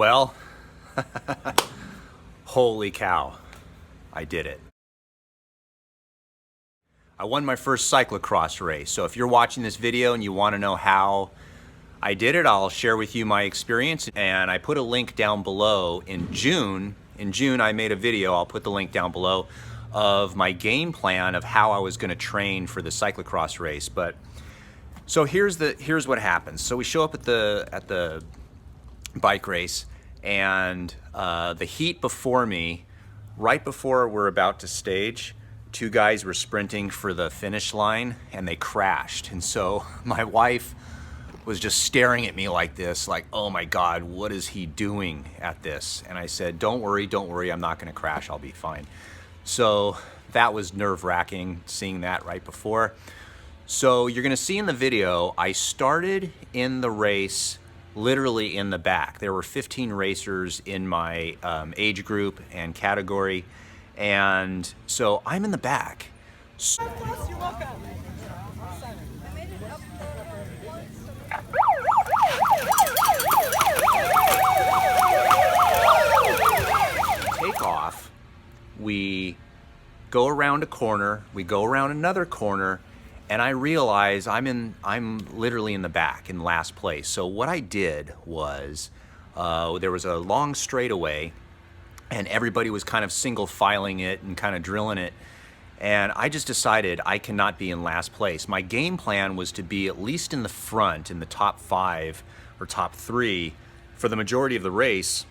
Well, holy cow, I did it. I won my first cyclocross race. So if you're watching this video and you want to know how I did it, I'll share with you my experience. And I put a link down below in June. In June, I made a video, I'll put the link down below, of my game plan of how I was going to train for the cyclocross race. But so here's what happens. So we show up at the bike race, and the heat before me, right before we're about to stage, two guys were sprinting for the finish line and they crashed. And so my wife was just staring at me like this, like, oh my God, what is he doing at this? And I said, don't worry, I'm not gonna crash, I'll be fine. So that was nerve-wracking, seeing that right before. So you're gonna see in the video, I started in the race literally in the back. There were 15 racers in my age group and category, and so I'm in the back. Take off, we go around a corner, we go around another corner, and I realize I'm literally in the back in last place. So what I did was, there was a long straightaway and everybody was kind of single filing it and kind of drilling it. And I just decided I cannot be in last place. My game plan was to be at least in the front, in the top 5 or top 3 for the majority of the race.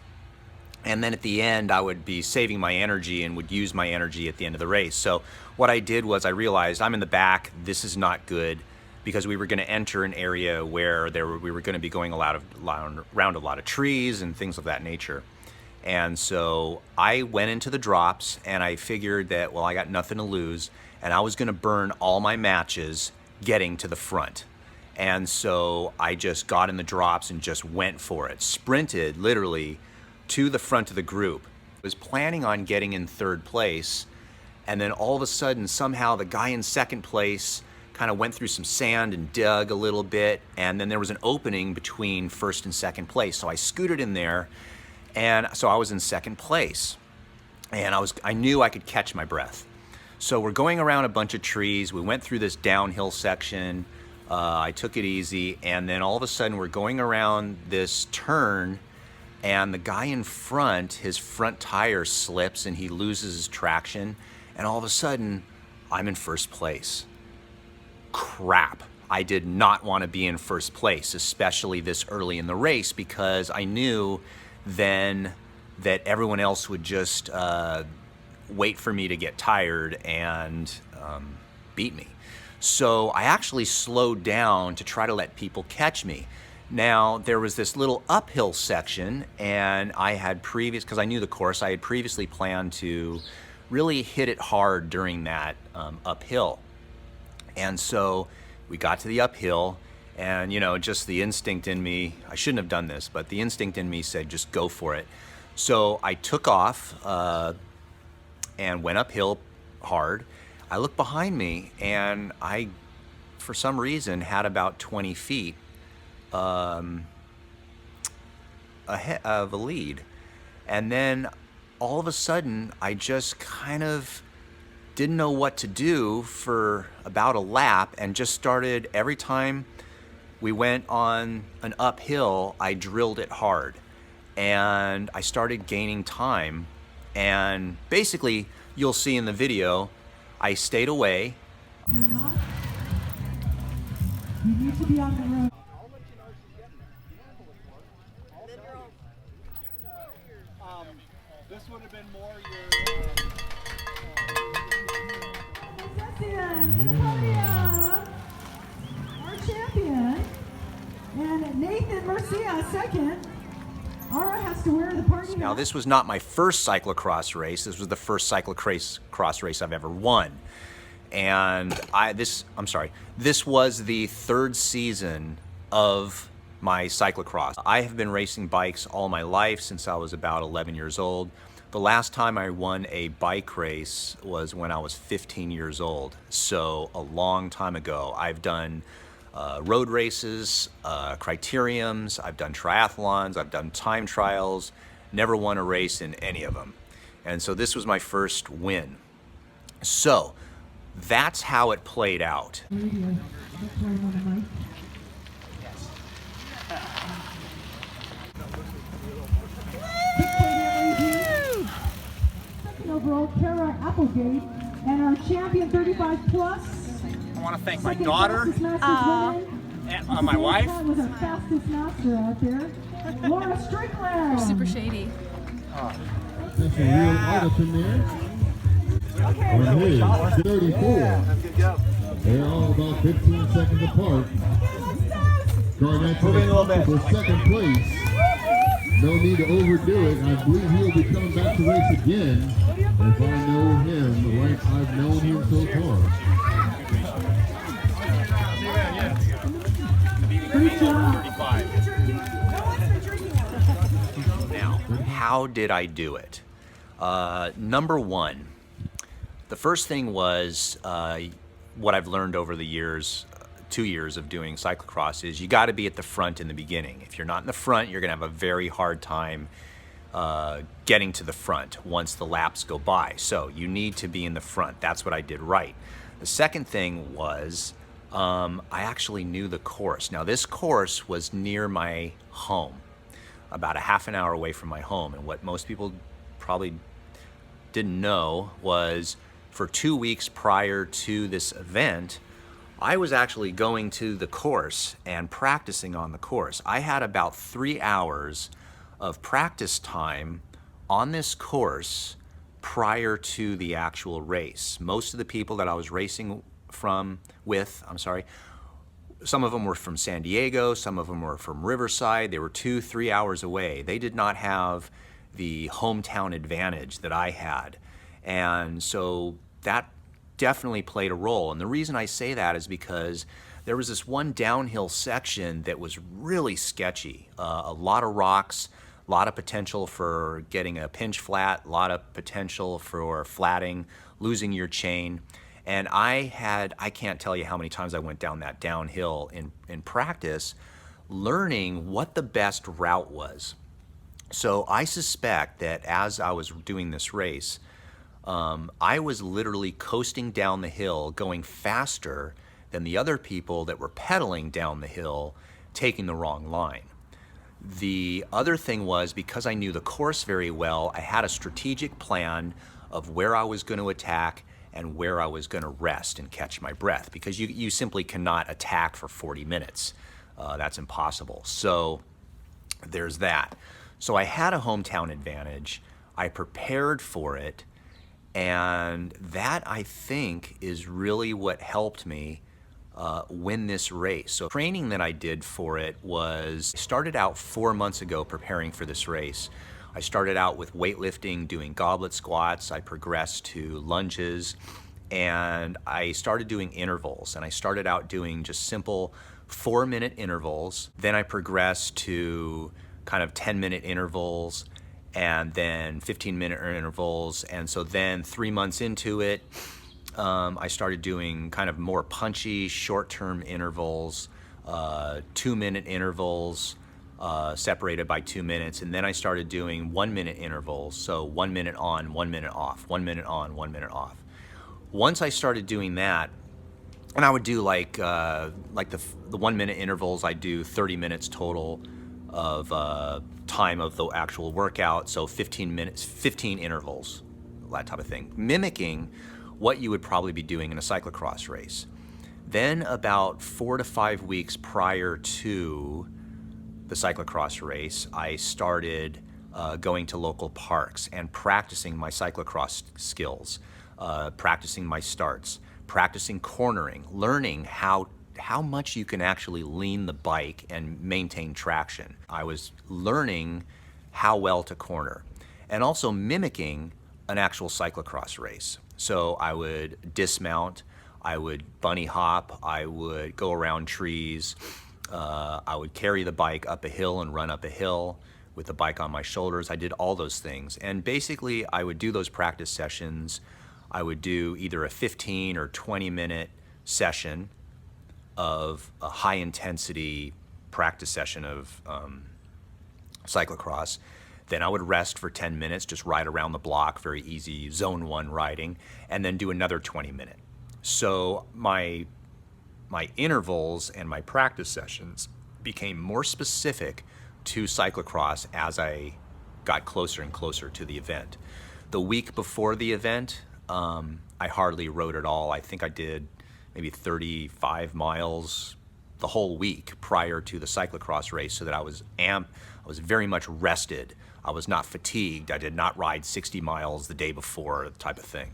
And then at the end, I would be saving my energy and would use my energy at the end of the race. So what I did was I realized I'm in the back, this is not good, because we were gonna enter an area where we were gonna be going around a lot of trees and things of that nature. And so I went into the drops and I figured that, well, I got nothing to lose, and I was gonna burn all my matches getting to the front. And so I just got in the drops and just went for it, sprinted literally to the front of the group. I was planning on getting in 3rd place, and then all of a sudden, somehow the guy in 2nd place kind of went through some sand and dug a little bit, and then there was an opening between 1st and 2nd place. So I scooted in there, and so I was in 2nd place, and I knew I could catch my breath. So we're going around a bunch of trees. We went through this downhill section. I took it easy, and then all of a sudden we're going around this turn, and the guy in front, his front tire slips and he loses his traction, and all of a sudden I'm in 1st place. Crap. I did not want to be in 1st place, especially this early in the race, because I knew then that everyone else would just wait for me to get tired and beat me. So I actually slowed down to try to let people catch me. Now, there was this little uphill section, and I had because I knew the course, I had previously planned to really hit it hard during that uphill. And so we got to the uphill, and just the instinct in me, I shouldn't have done this, but the instinct in me said, just go for it. So I took off and went uphill hard. I looked behind me, and I, for some reason, had about 20 feet ahead of a lead. And then all of a sudden I just kind of didn't know what to do for about a lap, and just started, every time we went on an uphill, I drilled it hard, and I started gaining time. And basically, you'll see in the video, I stayed away. You're not. You need to be on the road. This would have been more your... Our champion, and Nathan Mercia, 2nd. Aura has to wear the party. Now, this was not my first cyclocross race. This was the first cyclocross race I've ever won. And this was the 3rd season of my cyclocross. I have been racing bikes all my life, since I was about 11 years old. The last time I won a bike race was when I was 15 years old. So a long time ago. I've done road races, criteriums, I've done triathlons, I've done time trials, never won a race in any of them. And so this was my first win. So that's how it played out. Second overall, Kara Applegate, and our champion 35 plus. I want to thank my daughter and my wife. That was our fastest master out there. Laura Strickland. Super shady. That's a real artist in there. On his 34. They're all about 15 seconds apart. Garnett for second place. No need to overdo it. I believe he'll be coming back to race again. If I know him like I've known him so far. Now, how did I do it? Number one, the first thing was what I've learned over the years, 2 years of doing cyclocross, is you got to be at the front in the beginning. If you're not in the front, you're going to have a very hard time getting to the front once the laps go by. So you need to be in the front. That's what I did right. The second thing was I actually knew the course. Now this course was near my home, about a half an hour away from my home. And what most people probably didn't know was for 2 weeks prior to this event, I was actually going to the course and practicing on the course. I had about 3 hours of practice time on this course prior to the actual race. Most of the people that I was racing with, some of them were from San Diego, some of them were from Riverside. They were 2-3 hours away. They did not have the hometown advantage that I had. And so that definitely played a role. And the reason I say that is because there was this one downhill section that was really sketchy. A lot of rocks, a lot of potential for getting a pinch flat, a lot of potential for flatting, losing your chain. And I can't tell you how many times I went down that downhill in practice, learning what the best route was. So I suspect that as I was doing this race, I was literally coasting down the hill, going faster than the other people that were pedaling down the hill, taking the wrong line. The other thing was, because I knew the course very well, I had a strategic plan of where I was going to attack and where I was going to rest and catch my breath, because you simply cannot attack for 40 minutes. That's impossible. So there's that. So I had a hometown advantage. I prepared for it. And that, I think, is really what helped me win this race. So training that I did for it was, started out 4 months ago preparing for this race. I started out with weightlifting, doing goblet squats. I progressed to lunges, and I started doing intervals. And I started out doing just simple 4-minute intervals. Then I progressed to kind of 10-minute intervals, and then 15-minute intervals. And so then 3 months into it, I started doing kind of more punchy, short-term intervals, 2-minute intervals, separated by 2 minutes. And then I started doing 1-minute intervals. So 1 minute on, 1 minute off, 1 minute on, 1 minute off. Once I started doing that, and I would do like the 1-minute intervals, I do 30 minutes total of time of the actual workout, so 15 minutes, 15 intervals, that type of thing, mimicking what you would probably be doing in a cyclocross race. Then about 4 to 5 weeks prior to the cyclocross race, I started going to local parks and practicing my cyclocross skills, practicing my starts, practicing cornering, learning how much you can actually lean the bike and maintain traction. I was learning how well to corner, and also mimicking an actual cyclocross race. So I would dismount, I would bunny hop, I would go around trees, I would carry the bike up a hill and run up a hill with the bike on my shoulders. I did all those things, and basically I would do those practice sessions. I would do either a 15 or 20 minute session of a high intensity practice session of cyclocross, then I would rest for 10 minutes, just ride around the block, very easy zone 1 riding, and then do another 20-minute. So my intervals and my practice sessions became more specific to cyclocross as I got closer and closer to the event. The week before the event, I hardly rode at all. I think I did maybe 35 miles the whole week prior to the cyclocross race, so that I was very much rested. I was not fatigued. I did not ride 60 miles the day before, type of thing.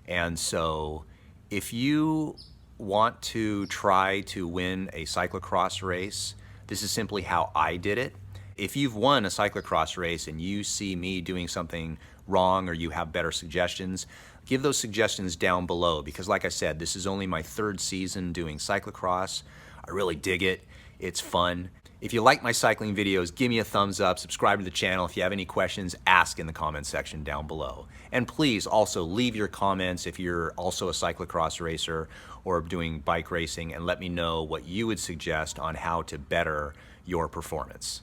And so if you want to try to win a cyclocross race, this is simply how I did it. If you've won a cyclocross race and you see me doing something wrong or you have better suggestions, give those suggestions down below, because like I said, this is only my 3rd season doing cyclocross. I really dig it. It's fun. If you like my cycling videos, give me a thumbs up, subscribe to the channel. If you have any questions, ask in the comment section down below. And please also leave your comments if you're also a cyclocross racer or doing bike racing, and let me know what you would suggest on how to better your performance.